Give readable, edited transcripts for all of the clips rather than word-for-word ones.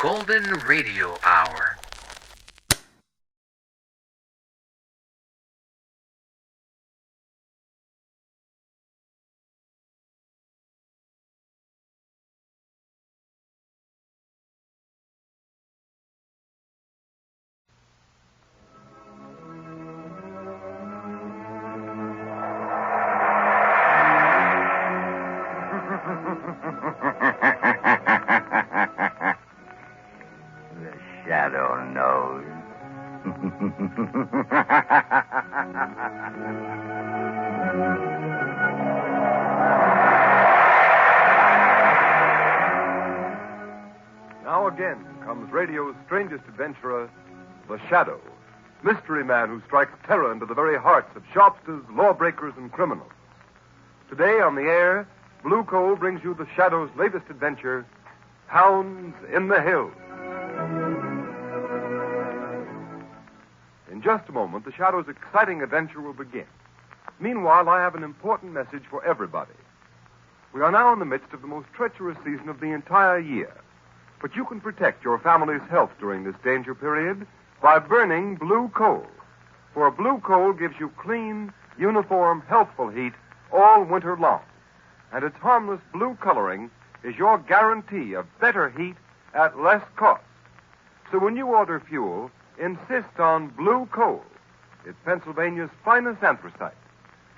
Golden Radio Hour. Now again comes radio's strangest adventurer, the Shadow, mystery man who strikes terror into the very hearts of shopsters, lawbreakers, and criminals. Today on the air, Blue Coal brings you the Shadow's latest adventure, Hounds in the Hills. In just a moment, the Shadow's exciting adventure will begin. Meanwhile, I have an important message for everybody. We are now in the midst of the most treacherous season of the entire year. But you can protect your family's health during this danger period by burning blue coal. For blue coal gives you clean, uniform, healthful heat all winter long. And its harmless blue coloring is your guarantee of better heat at less cost. So when you order fuel, insist on blue coal. It's Pennsylvania's finest anthracite.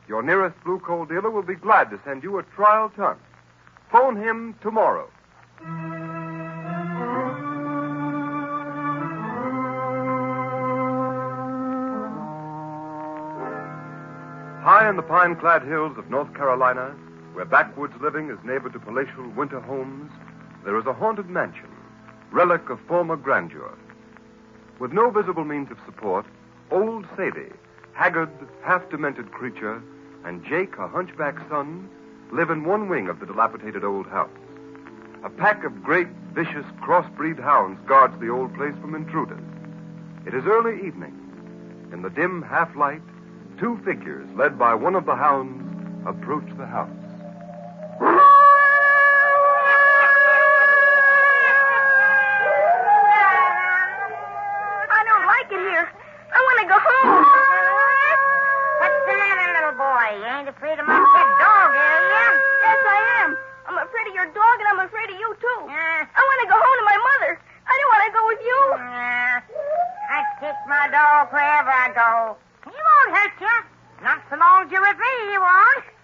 Your nearest blue coal dealer will be glad to send you a trial ton. Phone him tomorrow. High in the pine-clad hills of North Carolina, where backwoods living is neighbor to palatial winter homes, there is a haunted mansion, relic of former grandeur. With no visible means of support, old Sadie, haggard, half-demented creature, and Jake, a hunchback son, live in one wing of the dilapidated old house. A pack of great, vicious, crossbreed hounds guards the old place from intruders. It is early evening. In the dim half-light, two figures, led by one of the hounds, approach the house. I don't like it here. I want to go home. What's the matter, little boy? You ain't afraid of my pet dog, are you? Yes, I am. I'm afraid of your dog, and I'm afraid of you, too. I want to go home to my mother. I don't want to go with you. I take my dog wherever I go. He won't hurt you. Not so long as you're with me, he won't.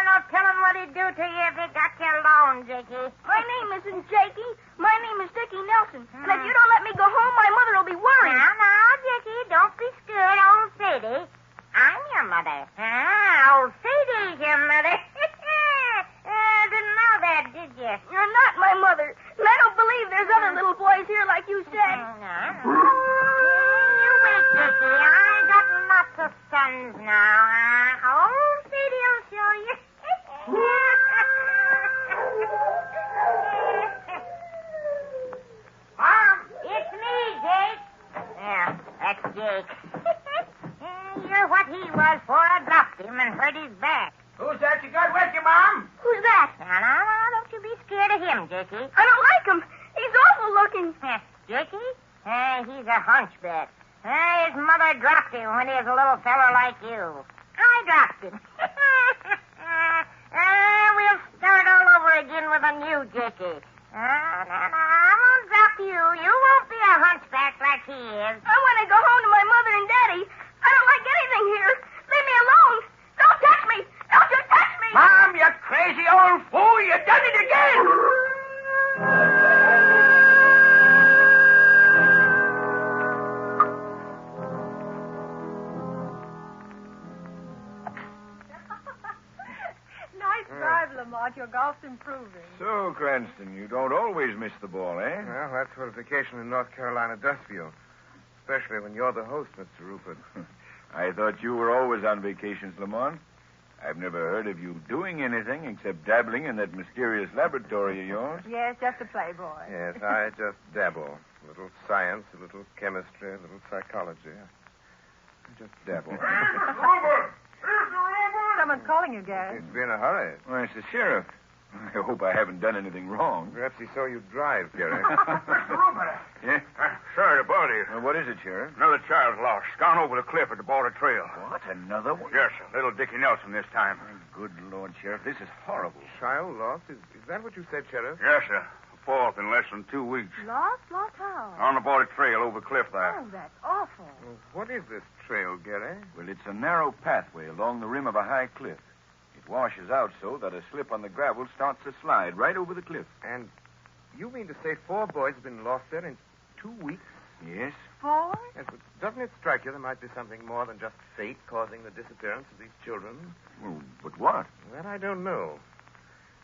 No telling what he'd do to you if he got you alone, Jakey. My name isn't Jakey. My name is Dickie Nelson. And if you don't let me go home, my mother will be worried. Now, Jakey, don't be scared, old Sadie. I'm your mother. Old Sadie's your mother. Didn't know that, did you? You're not my mother. And I don't believe there's other little boys here like you said. You wait, Dickie. I got lots of sons now. Old Sadie will show you. Mom, it's me, Jake. Yeah, that's Jake. You're what he was before I dropped him and hurt his back. Who's that you got with you, Mom? Who's that? Now, don't you be scared of him, Jakey. I don't like him. He's awful looking. Jakey? He's a hunchback. His mother dropped him when he was a little fellow like you. I dropped him. We'll start all over again with a new Jakey. I won't drop you. You won't be a hunchback like he is. I want to go home to my mother and Daddy. I don't like anything here. Leave me alone. Don't touch me. Don't you touch me. Mom, you crazy old fool. You done it again. Nice drive, Lamont. Your golf's improving. So, Cranston, you don't always miss the ball, eh? Well, that's what a vacation in North Carolina does for you. Especially when you're the host, Mr. Rupert. I thought you were always on vacations, Lamont. I've never heard of you doing anything except dabbling in that mysterious laboratory of yours. Yes, just a playboy. Yes, I just dabble. A little science, a little chemistry, a little psychology. I just dabble. Someone's calling you, Gary. It's been a hurry. Well, it's the sheriff. I hope I haven't done anything wrong. Perhaps he saw you drive, Gary. Yeah? Sorry to bother you. What is it, Sheriff? Another child's lost. Gone over the cliff at the border trail. What? Another one? Yes, sir. Little Dickie Nelson this time. Good Lord, Sheriff, this is horrible. Child lost? Is that what you said, Sheriff? Yes, sir. The fourth in less than 2 weeks. Lost? Lost how? On the border trail over the cliff there. Oh, that's awful. Well, what is this trail, Gary? Well, it's a narrow pathway along the rim of a high cliff. It washes out so that a slip on the gravel starts to slide right over the cliff. And you mean to say 4 boys have been lost there in 2 weeks? Yes? 4? Yes, but doesn't it strike you there might be something more than just fate causing the disappearance of these children? Well, but what? That I don't know.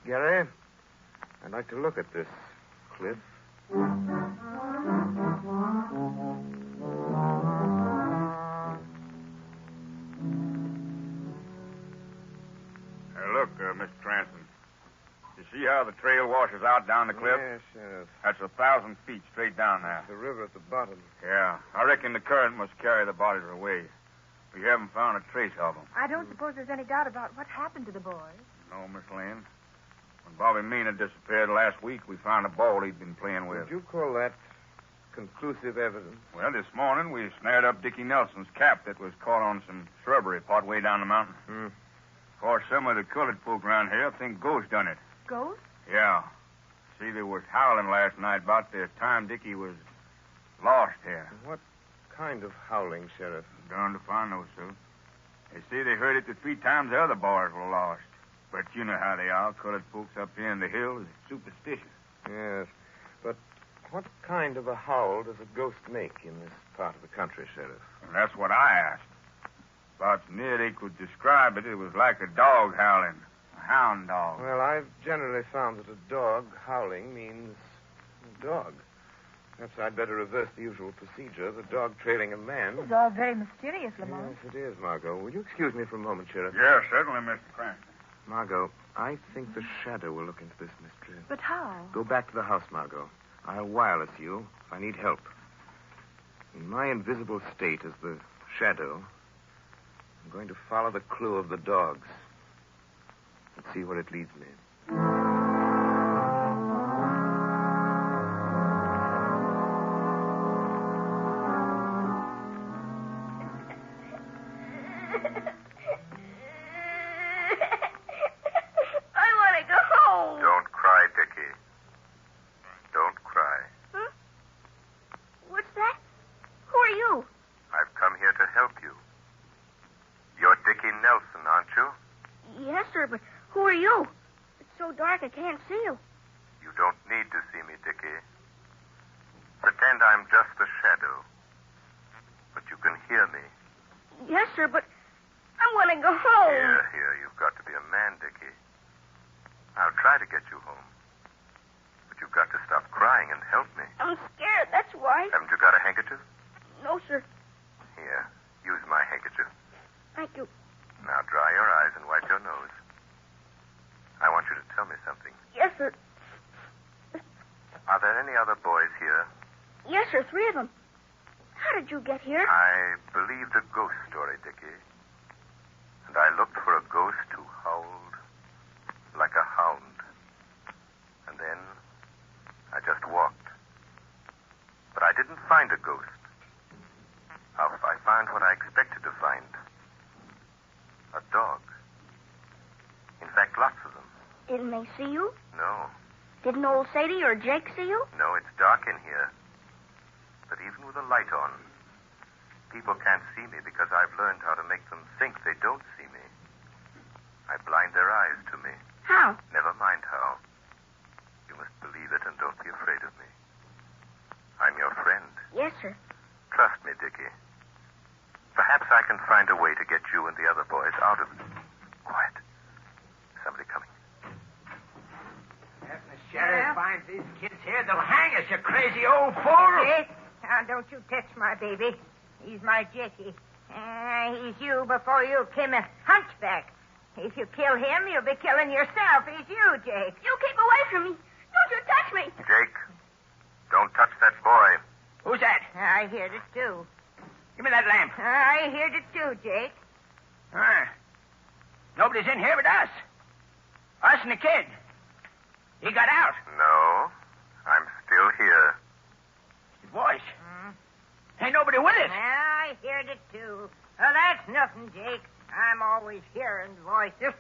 Gary, I'd like to look at this cliff. Look, Mr. Cranston. You see how the trail washes out down the cliff? Yes, yes. That's 1,000 feet straight down there. The river at the bottom. Yeah. I reckon the current must carry the bodies away. We haven't found a trace of them. I don't suppose there's any doubt about what happened to the boys. No, Miss Lynn. When Bobby Mina disappeared last week, we found a ball he'd been playing with. Would you call that conclusive evidence? Well, this morning we snared up Dickie Nelson's cap that was caught on some shrubbery part way down the mountain. Of course, some of the colored folk around here think ghosts done it. Ghosts? Yeah. See, they was howling last night about the time Dickie was lost here. What kind of howling, Sheriff? Darned if I know, sir. They say they heard it the 3 times the other boys were lost. But you know how they are. Colored folks up here in the hills are superstitious. Yes. But what kind of a howl does a ghost make in this part of the country, Sheriff? And that's what I asked. About as near they could describe it, it was like a dog howling. A hound dog. Well, I've generally found that a dog howling means a dog. Perhaps I'd better reverse the usual procedure, the dog trailing a man. It's all very mysterious, Lamont. Yes, it is, Margot. Will you excuse me for a moment, Sheriff? Yes, certainly, Mr. Cranston. Margot, I think the shadow will look into this mystery. But how? Go back to the house, Margot. I'll wireless you if I need help. In my invisible state as the shadow, I'm going to follow the clue of the dogs and see where it leads me. I want to go home. Don't cry, Dickie. Don't cry. Huh? What's that? Who are you? I've come here to help you. You're Dickie Nelson, aren't you? Yes, sir, but who are you? It's so dark I can't see you. You don't need to see me, Dickie. Pretend I'm just a shadow. But you can hear me. Yes, sir, but I want to go home. Here, you've got to be a man, Dickie. I'll try to get you home. But you've got to stop crying and help me. I'm scared, that's why. Haven't you got a handkerchief? No, sir. Here, use my handkerchief. Thank you. Now dry your eyes and wipe your nose. I want you to tell me something. Yes, sir. Are there any other boys here? Yes, sir, 3 of them. How did you get here? I believed a ghost story, Dickie. And I looked for a ghost who howled like a hound. And then I just walked. But I didn't find a ghost. I found what I expected to find. A dog. In fact, lots of them. Didn't they see you? No. Didn't old Sadie or Jake see you? No, it's dark in here. But even with a light on, people can't see me because I've learned how to make them think they don't see me. I blind their eyes to me. How? Never mind how. You must believe it and don't be afraid of me. I'm your friend. Yes, sir. Trust me, Dickie. Perhaps I can find a way to get you and the other boys out of it. Quiet. Somebody coming. If the sheriff finds these kids here, they'll hang us, you crazy old fool. Jake, now don't you touch my baby. He's my Jakey. He's you before you came a hunchback. If you kill him, you'll be killing yourself. He's you, Jake. You keep away from me. Don't you touch me. Jake, don't touch that boy. Who's that? I heard it, too. Give me that lamp. I heard it, too, Jake. Nobody's in here but us. Us and the kid. He got out. No, I'm still here. His voice. Ain't nobody with us. I heard it, too. Well, that's nothing, Jake. I'm always hearing voices.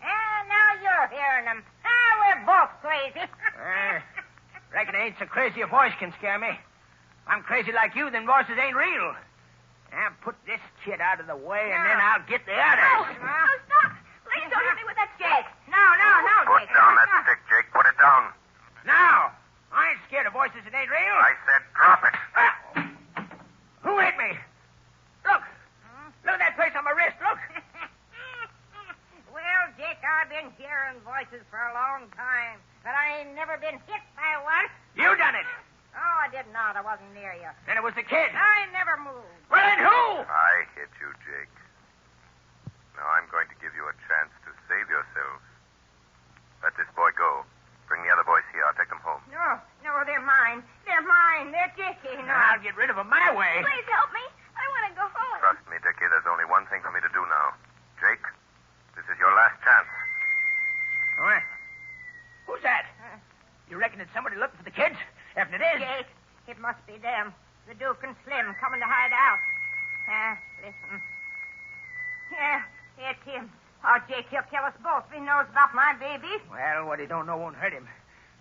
Now you're hearing them. We're both crazy. Reckon it ain't so crazy a voice can scare me. If I'm crazy like you, then voices ain't real. Now put this kid out of the way, and then I'll get the others. No, stop. Please don't hit me with that stick. No, Put Jake. down that stick, Jake. Put it down. Now, I ain't scared of voices that ain't real. I said drop it. Who hit me? Look. Look at that place on my wrist. Look. Well, Jake, I've been hearing voices for a long time, but I ain't never been hit by one. You done it. Oh, I did not. I wasn't near you. Then it was the kid. I never moved. Well, then who? I hit you, Jake. Now I'm going to give you a chance to save yourselves. Let this boy go. Bring the other boys here. I'll take them home. No, they're mine. They're mine. They're Dickie. No. I'll get rid of them my way. Please help me. I want to go home. Trust me, Dickie, there's only one thing for me to do now. Jake, this is your last chance. What? Who's that? You reckon it's somebody looking for the kids? If it is... Jake, it must be them. The Duke and Slim coming to hide out. Listen. Yeah, it's him. Oh, Jake, he'll kill us both if he knows about my baby. Well, what he don't know won't hurt him.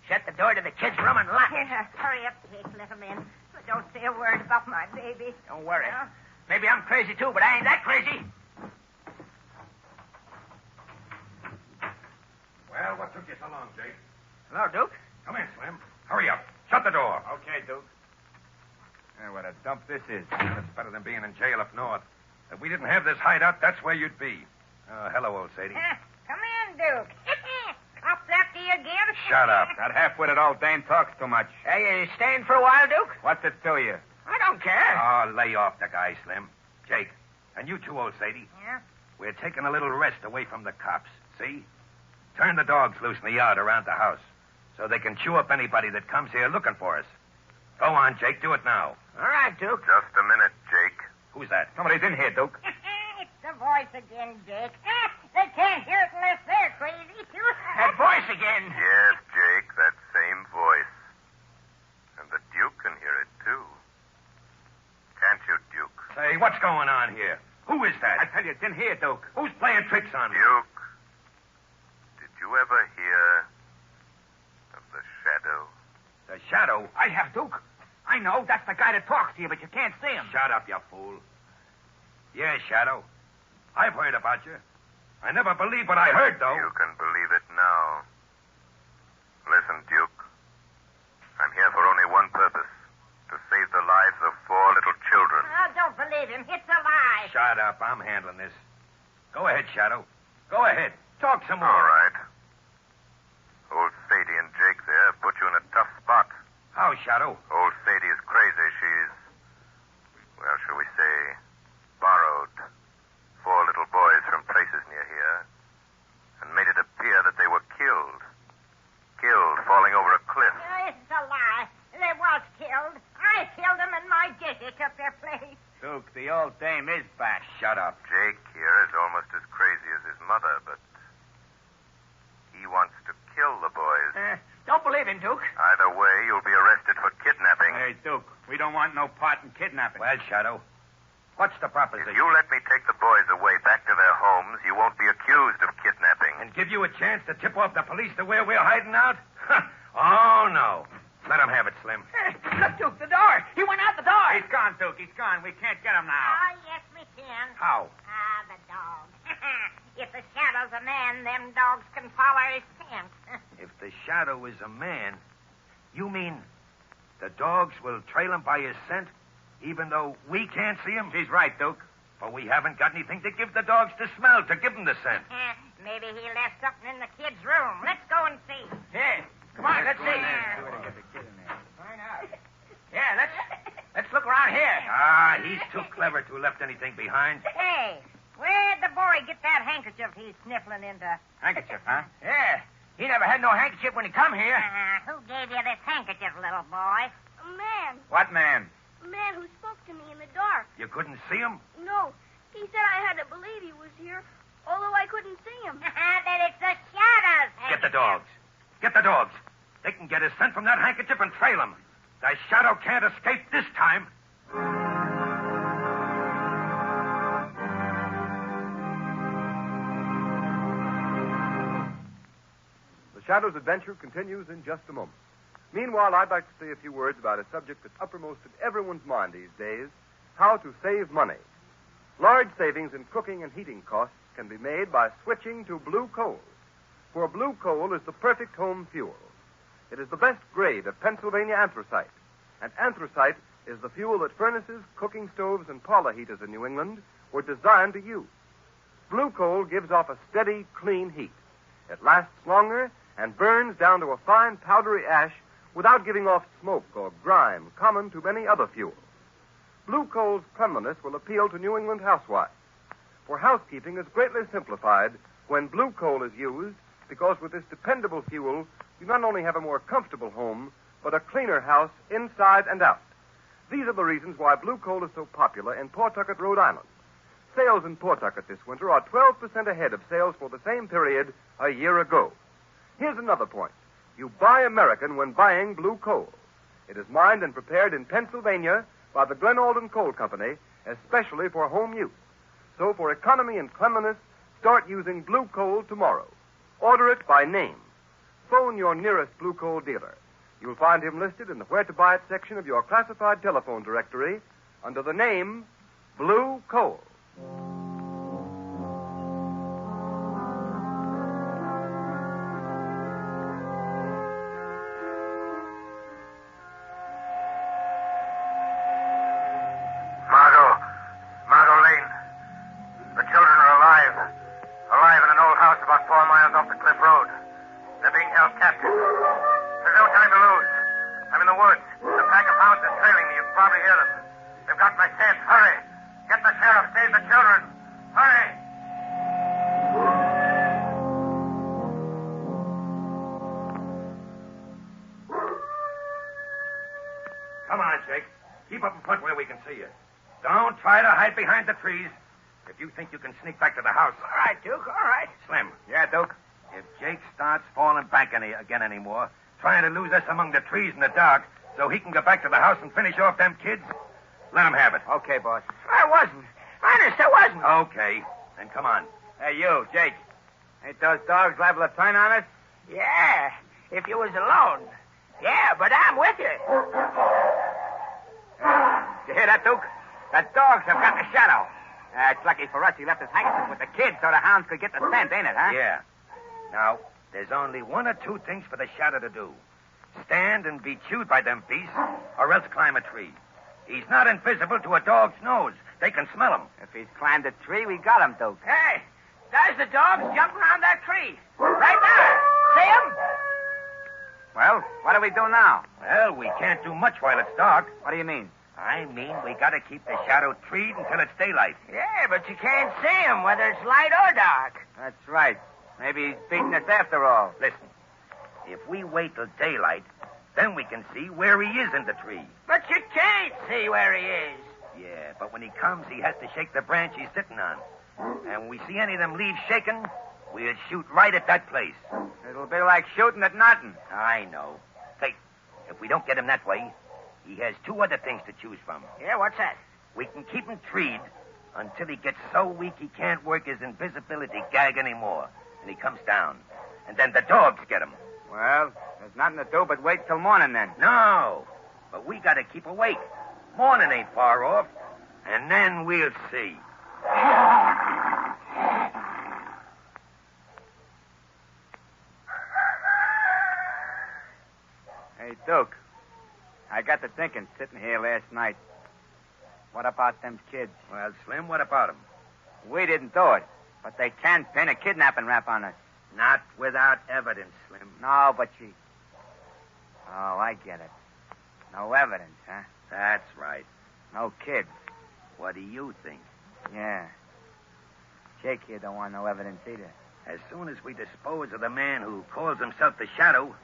Shut the door to the kids' room and lock it. Hurry up, Jake. Let him in. But don't say a word about my baby. Don't worry. Maybe I'm crazy, too, but I ain't that crazy. Well, what took you so long, Jake? Hello, Duke. Come in, Slim. Hurry up. Shut the door. Okay, Duke. What a dump this is. It's better than being in jail up north. If we didn't have this hideout, that's where you'd be. Hello, old Sadie. Come in, Duke. Cops after you again? Shut up. That half-witted old dame talks too much. Hey, you staying for a while, Duke? What's it to you? I don't care. Oh, lay off the guy, Slim. Jake, and you too, old Sadie. Yeah? We're taking a little rest away from the cops, see? Turn the dogs loose in the yard around the house so they can chew up anybody that comes here looking for us. Go on, Jake. Do it now. All right, Duke. Just a minute, Jake. Who's that? Somebody's in here, Duke. It's the voice again, Jake. They can't hear it unless they're crazy, too. That voice again. Yes, Jake, that same voice. And the Duke can hear it, too. Can't you, Duke? Say, what's going on here? Who is that? I tell you, it's in here, Duke. Who's playing tricks on me? Duke, did you ever hear of the Shadow? The Shadow? I have, Duke. I know. That's the guy that talks to you, but you can't see him. Shut up, you fool. Yeah, Shadow. I've heard about you. I never believed what I heard, though. You can believe it now. Listen, Duke. I'm here for only one purpose. To save the lives of 4 little children. Oh, don't believe him. It's a lie. Shut up. I'm handling this. Go ahead, Shadow. Go ahead. Talk some more. All right. Old Sadie and Jake there put you in a tough spot. How, Shadow? Old Sadie is crazy. She's, well, shall we say, borrowed 4 little boys from places near here and made it appear that they were killed. Killed falling over a cliff. It's a lie. They was killed. I killed them, and my Dickie took their place. Duke, the old dame is back. Shut up. Jake here is almost as crazy as his mother, but he wants to kill the boys. Don't believe him, Duke. Either way, you'll be arrested for kidnapping. Hey, Duke, we don't want no part in kidnapping. Well, Shadow, what's the If proposition? you let me take the boys away back to their homes, you won't be accused of kidnapping. And give you a chance to tip off the police to where we're hiding out? Oh, no. Let him have it, Slim. Look, Duke, the door. He went out the door. He's gone, Duke. He's gone. We can't get him now. Oh, yes, we can. How? The dog. If the Shadow's a man, them dogs can follow his scent. If the Shadow is a man, you mean the dogs will trail him by his scent, even though we can't see him? She's right, Duke. But we haven't got anything to give the dogs to smell, to give them the scent. Maybe he left something in the kid's room. Let's go and see. Yeah. Come on, let's see. Yeah, let's look around here. Ah, he's too clever to have left anything behind. Hey, where'd the boy get that handkerchief he's sniffling into? Handkerchief, huh? Yeah. He never had no handkerchief when he come here. Who gave you this handkerchief, little boy? A man. What man? A man who spoke to me in the dark. You couldn't see him? No. He said I had to believe he was here, although I couldn't see him. Then it's the Shadow's Get the dogs. Get the dogs. They can get his scent from that handkerchief and trail him. The shadow can't escape this time. The Shadow's adventure continues in just a moment. Meanwhile, I'd like to say a few words about a subject that's uppermost in everyone's mind these days: how to save money. Large savings in cooking and heating costs can be made by switching to blue coal. For blue coal is the perfect home fuel. It is the best grade of Pennsylvania anthracite. And anthracite is the fuel that furnaces, cooking stoves, and parlor heaters in New England were designed to use. Blue coal gives off a steady, clean heat. It lasts longer and burns down to a fine, powdery ash without giving off smoke or grime common to many other fuels. Blue coal's cleanliness will appeal to New England housewives. For housekeeping is greatly simplified when blue coal is used, because with this dependable fuel, you not only have a more comfortable home, but a cleaner house inside and out. These are the reasons why blue coal is so popular in Pawtucket, Rhode Island. Sales in Pawtucket this winter are 12% ahead of sales for the same period a year ago. Here's another point. You buy American when buying blue coal. It is mined and prepared in Pennsylvania by the Glen Alden Coal Company, especially for home use. So for economy and cleanliness, start using blue coal tomorrow. Order it by name. Phone your nearest blue coal dealer. You'll find him listed in the Where to Buy It section of your classified telephone directory under the name Blue Coal. Margot Lane. The children are alive. Alive in an old house about 4 miles off the cliff road. They're being held captive. There's no time to lose. I'm in the woods. The pack of hounds is trailing me. You can probably hear them. They've got my scent. Hurry. Get the sheriff. Save the children. Hurry. Come on, Jake. Keep up in front where we can see you. Don't try to hide behind the trees. If you think you can sneak back to the house. All right, Duke, all right. Slim, Yeah, Duke. if Jake starts falling back again anymore, trying to lose us among the trees in the dark so he can go back to the house and finish off them kids, let him have it. Okay, boss. I wasn't. Honest, I wasn't. Okay. Then come on. Hey, you, Jake. Ain't those dogs liable to turn on us? Yeah, if you was alone. Yeah, but I'm with you. You hear that, Duke? The dogs have got the shadow. It's lucky for us he left his handkerchief with the kids so the hounds could get the scent, ain't it, huh? Yeah. Now, there's only one or two things for the shadow to do. Stand and be chewed by them beasts, or else climb a tree. He's not invisible to a dog's nose. They can smell him. If he's climbed a tree, we got him, Duke. Hey, there's the dogs jumping around that tree. Right there. See him? Well, what do we do now? Well, we can't do much while it's dark. What do you mean? I mean, we gotta keep the shadow treed until it's daylight. Yeah, but you can't see him, whether it's light or dark. That's right. Maybe he's beating us after all. Listen, if we wait till daylight, then we can see where he is in the tree. But you can't see where he is. Yeah, but when he comes, he has to shake the branch he's sitting on. And when we see any of them leaves shaking, we'll shoot right at that place. It'll be like shooting at nothing. I know. Say, if we don't get him that way, he has two other things to choose from. Yeah, what's that? We can keep him treed until he gets so weak he can't work his invisibility gag anymore, and he comes down. And then the dogs get him. Well, there's nothing to do but wait till morning then. No, but we got to keep awake. Morning ain't far off, and then we'll see. Hey, Duke, I got to thinking sitting here last night. What about them kids? Well, Slim, what about them? We didn't do it, but they can pin a kidnapping rap on us. Not without evidence, Slim. No, but she... Oh, I get it. No evidence, huh? That's right. No kids. What do you think? Yeah. Jake here don't want no evidence either. As soon as we dispose of the man who calls himself the Shadow,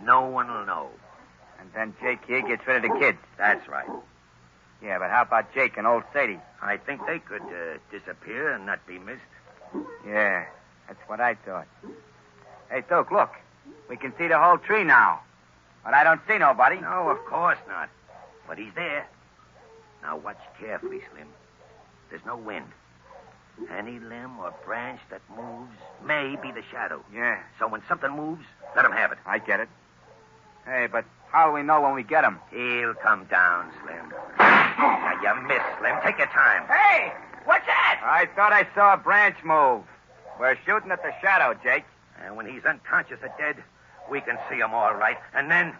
no one will know. And then Jake here gets rid of the kids. That's right. Yeah, but how about Jake and old Sadie? I think they could disappear and not be missed. Yeah, that's what I thought. Hey, Duke, look. We can see the whole tree now. But I don't see nobody. No, of course not. But he's there. Now watch carefully, Slim. There's no wind. Any limb or branch that moves may be the shadow. Yeah, So when something moves, let him have it. I get it. Hey, but how do we know when we get him? He'll come down, Slim. Now, you missed, Slim. Take your time. Hey, what's that? I thought I saw a branch move. We're shooting at the shadow, Jake. And when he's unconscious or dead, we can see him all right. And then...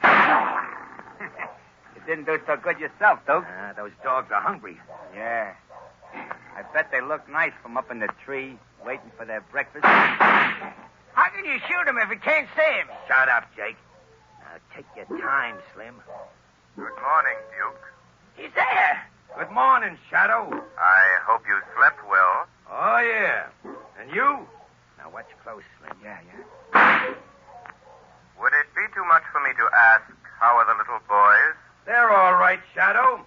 You didn't do so good yourself, Duke. Those dogs are hungry. Yeah. I bet they look nice from up in the tree, waiting for their breakfast. How can you shoot him if you can't see him? Shut up, Jake. Now, take your time, Slim. Good morning, Duke. He's there. Good morning, Shadow. I hope you slept well. Oh, yeah. And you? Now, watch close, Slim. Yeah. Would it be too much for me to ask, how are the little boys? They're all right, Shadow.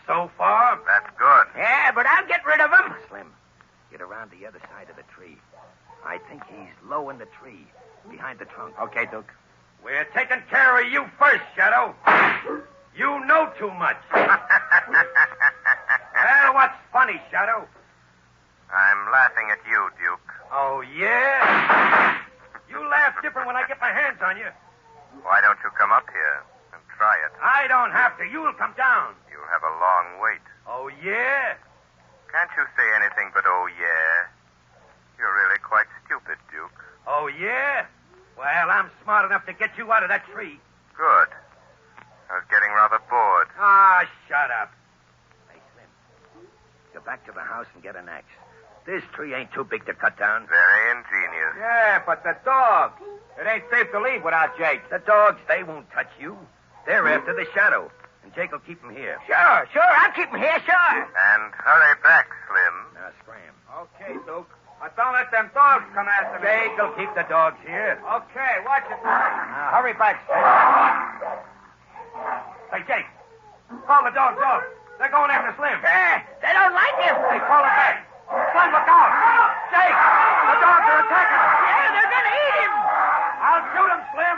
So far. That's good. Yeah, but I'll get rid of him. Slim, get around the other side of the tree. I think he's low in the tree, behind the trunk. Okay, Duke. We're taking care of you first, Shadow. You know too much. Well, what's funny, Shadow? I'm laughing at you, Duke. Oh, yeah? You laugh different when I get my hands on you. Why don't you come up here and try it? I don't have to. You'll come down. You'll have a long wait. Oh, yeah? Can't you say anything but oh, yeah? You're really quite stupid, Duke. Oh, yeah? Well, I'm smart enough to get you out of that tree. Good. I was getting rather bored. Ah, shut up. Hey, Slim, go back to the house and get an axe. This tree ain't too big to cut down. Very ingenious. Yeah, but the dogs. It ain't safe to leave without Jake. The dogs, they won't touch you. They're after the shadow, and Jake will keep them here. Sure. I'll keep him here, sure. And hurry back, Slim. Now, scram. Okay, Duke. But don't let them dogs come after me. Jake will keep the dogs here. Okay, watch it. Now, hurry back, Hey, Jake, call the dogs off. They're going after Slim. They don't like him. Hey, call them back. Slim, look out. Jake, the dogs are attacking him. Yeah, they're going to eat him. I'll shoot him, Slim.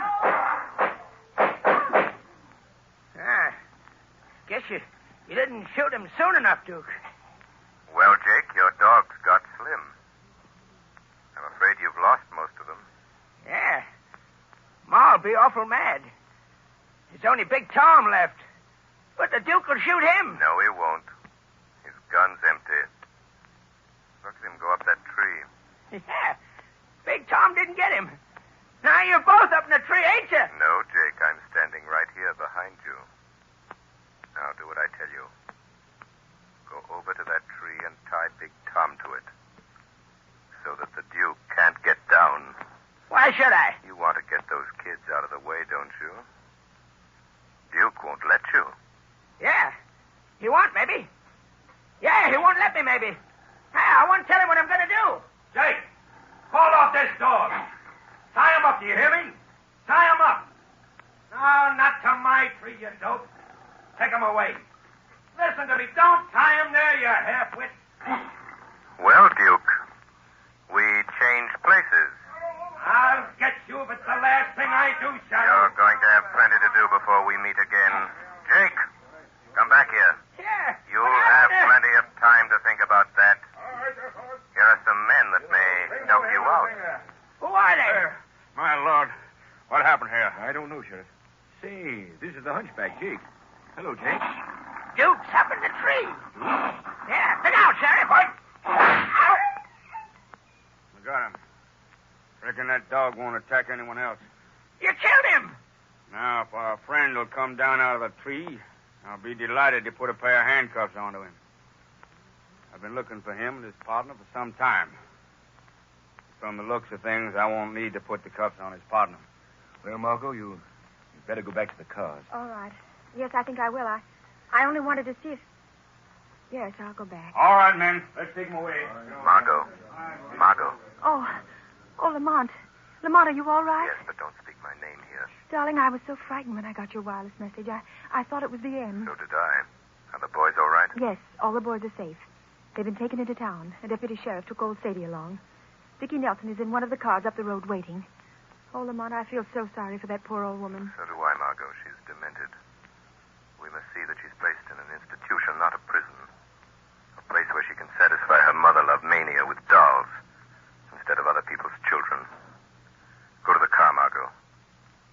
Guess you didn't shoot him soon enough, Duke. Well, Jake, your dogs got Slim. I'm afraid you've lost most of them. Yeah. Ma'll be awful mad. There's only Big Tom left. But the Duke will shoot him. No, he won't. His gun's empty. Look at him go up that tree. Yeah. Big Tom didn't get him. Now you're both up in the tree, ain't you? No, Jake, I'm standing right here behind you. Now, do what I tell you. Go over to that tree and tie Big Tom to it. So that the Duke can't get down. Why should I? You want to get those kids out of the way, don't you? Duke won't let you. Yeah. He won't, maybe. Yeah, he won't let me, maybe. Hey, I won't tell him what I'm going to do. Jake, call off this dog. Tie him up, do you hear me? Tie him up. No, not to my tree, you dope. Take him away. Listen to me. Don't tie him there, you half-wit. Well, Duke, we change places. I'll get you if it's the last thing I do, Shadow. You're going to have plenty to do before we meet again. Jake, come back here. Yeah. You'll have plenty of time to think about that. Here are some men that may help you out. Who are they? My Lord, what happened here? I don't know, Sheriff. Say, this is the hunchback, Jake. Hello, Jake. Duke's up in the tree. Yeah, look out, Sheriff. I got him. Reckon that dog won't attack anyone else. You killed him. Now, if our friend will come down out of the tree, I'll be delighted to put a pair of handcuffs onto him. I've been looking for him and his partner for some time. From the looks of things, I won't need to put the cuffs on his partner. Well, Margot, you better go back to the cars. All right. Yes, I think I will. I only wanted to see if... Yes, I'll go back. All right, men. Let's take him away. Margot. Oh, Lamont. Lamont, are you all right? Yes, but don't speak my name here. Darling, I was so frightened when I got your wireless message. I thought it was the end. So did I. Are the boys all right? Yes, all the boys are safe. They've been taken into town. A deputy sheriff took old Sadie along. Dickie Nelson is in one of the cars up the road waiting. Oh, Lamont, I feel so sorry for that poor old woman. So do I, Margot. She's demented. We must see that she's placed in an institution, not a prison. A place where she can satisfy her mother-love mania with dolls instead of other people's children. Go to the car, Margot.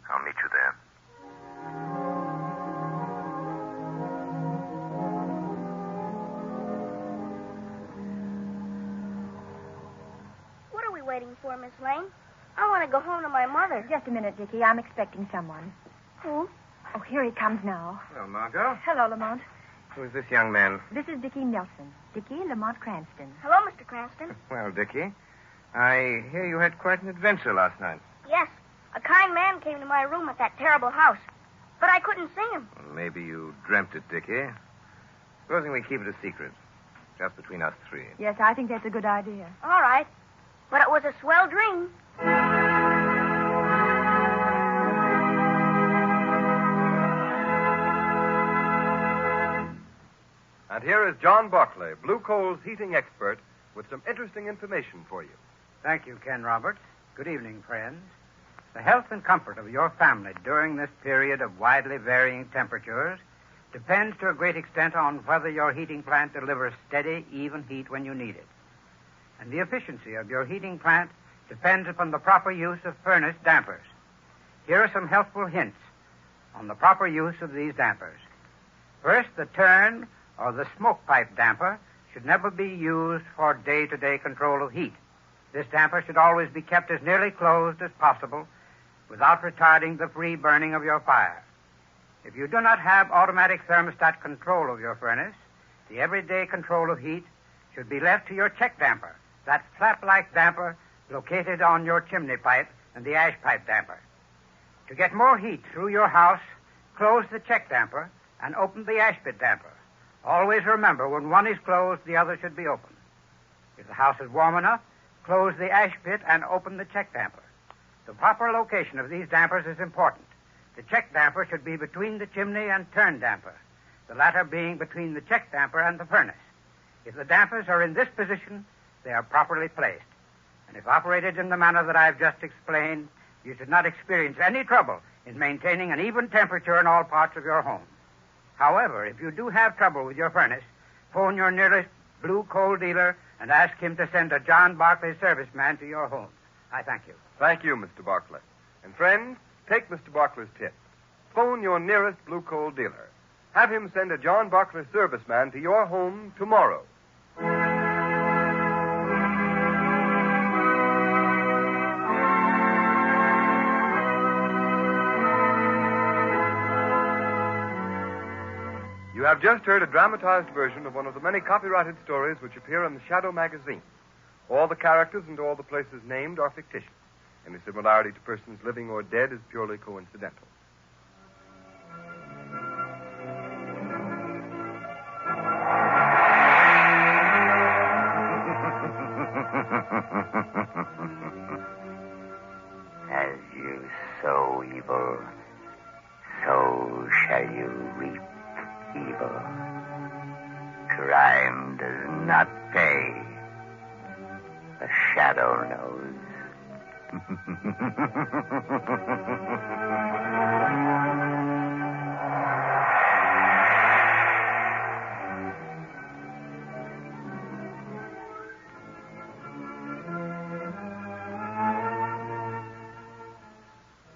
I'll meet you there. What are we waiting for, Miss Lane? I want to go home to my mother. Just a minute, Dickie. I'm expecting someone. Who? Oh, here he comes now. Hello, Margot. Hello, Lamont. Who is this young man? This is Dickie Nelson. Dickie Lamont Cranston. Hello, Mr. Cranston. Well, Dickie, I hear you had quite an adventure last night. Yes, a kind man came to my room at that terrible house, but I couldn't see him. Well, maybe you dreamt it, Dickie. Supposing we keep it a secret, just between us three. Yes, I think that's a good idea. All right, but it was a swell dream. And here is John Barclay, Blue Coal's heating expert, with some interesting information for you. Thank you, Ken Roberts. Good evening, friends. The health and comfort of your family during this period of widely varying temperatures depends to a great extent on whether your heating plant delivers steady, even heat when you need it. And the efficiency of your heating plant depends upon the proper use of furnace dampers. Here are some helpful hints on the proper use of these dampers. First, the turn or the smoke pipe damper should never be used for day-to-day control of heat. This damper should always be kept as nearly closed as possible without retarding the free burning of your fire. If you do not have automatic thermostat control of your furnace, the everyday control of heat should be left to your check damper, that flap-like damper located on your chimney pipe and the ash pipe damper. To get more heat through your house, close the check damper and open the ash pit damper. Always remember, when one is closed, the other should be open. If the house is warm enough, close the ash pit and open the check damper. The proper location of these dampers is important. The check damper should be between the chimney and turn damper, the latter being between the check damper and the furnace. If the dampers are in this position, they are properly placed. And if operated in the manner that I've just explained, you should not experience any trouble in maintaining an even temperature in all parts of your home. However, if you do have trouble with your furnace, phone your nearest Blue Coal dealer and ask him to send a John Barclay serviceman to your home. I thank you. Thank you, Mr. Barclay. And friends, take Mr. Barclay's tip. Phone your nearest Blue Coal dealer. Have him send a John Barclay serviceman to your home tomorrow. You have just heard a dramatized version of one of the many copyrighted stories which appear in the Shadow magazine. All the characters and all the places named are fictitious. Any similarity to persons living or dead is purely coincidental. As you sow evil, so shall you reap evil. Crime does not pay. The shadow knows.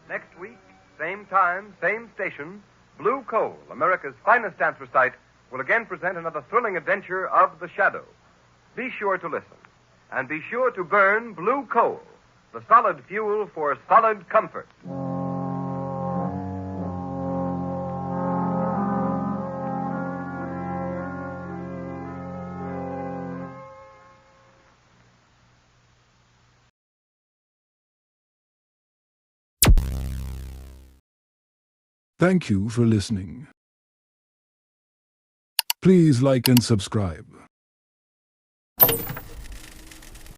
Next week, same time, same station, Blue Coal, America's finest anthracite, will again present another thrilling adventure of the Shadow. Be sure to listen. And be sure to burn Blue Coal, the solid fuel for solid comfort. Thank you for listening. Please like and subscribe.